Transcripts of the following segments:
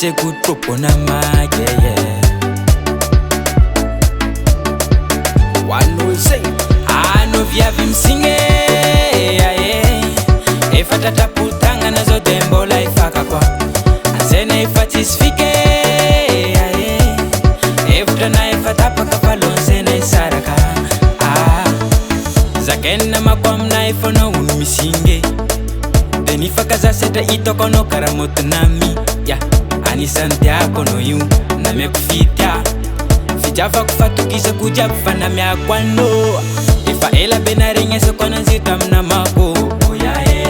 Iche good popo na maje, yeah. One will sing, I know via vim singe, yeah. If atata putanga na zo dembo la ifaka kwa Azene ifatisfike, yeah. If tana ifatapa kapalonse na isaraka Zakena makwam na ifono unumisinge Denifaka za seta itoko no karamoto nami, yeah. Ani Santiago no yu na me kufitia Fijafa kufatukisa kuja kufana mea kwano Ifa ela bena ringesa kwa nanzita mna mako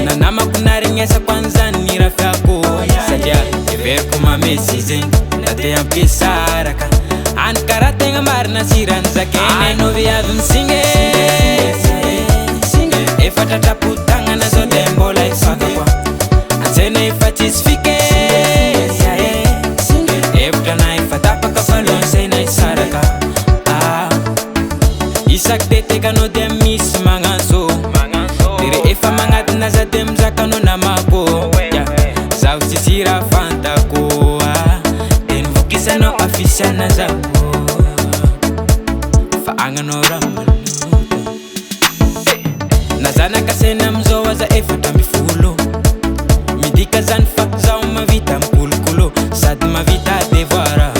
Na nama kuna ringesa kwa nzani rafi yako Sadia ever kuma mesi zen Date ya pisaraka Ankarate nga marna siran zakene No via vim singe Ifa tata putanga na zo dembo la ifaka kwa Anzene ifatisfike Isak deteka no dem miss manganso Dire efa mangat na za dem zaka no namako Zau sisira fantako Den vukisa no afisya na zako Faanga no ramal Nazana kasena mzowa za efa tambifulo Midika zan fak zau mavita mpulkulo Sad mavita devara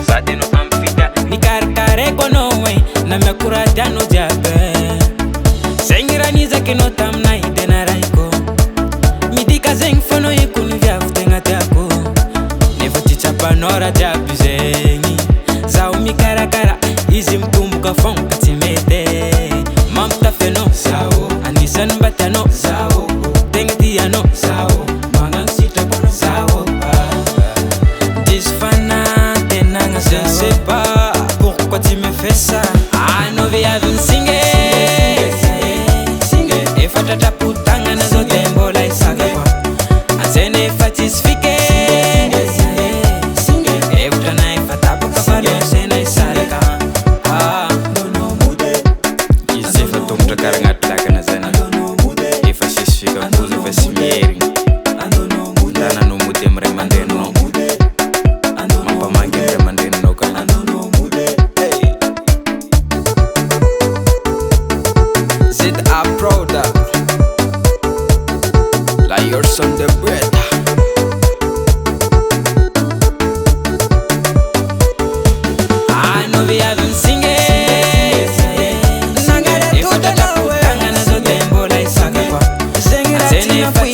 Sade no amfita Ni karkare kono we Na me kurata no jabe Sengira ni zake no tamna idena raiko Midika zeng fono yekunu vya futenga tako Nevo chichapa nora jabi zengi Zao mi karakara Izi mkumbuka fonka timete Mamta feno Zao Anisan batano Zao Tenga tiano Zao Mangang sita kono Zao Disfana tenanga je ne sais pas Pourquoi tu me fais ça Via vim singe Efa tata putanga na zo dembo la isaka kwa Azene ifatisfike Efa na ifatapa kapalonse na isaraka Isefa tumta karangat laka na zana Efa sisfika kuzo vesimieri Dana no mude mremandeno Mapa mangi mremandeno no kana A product like yours on the bread. I know we haven't sing it. If I tata putanga na zo dembo la isaka kwa Azene ifa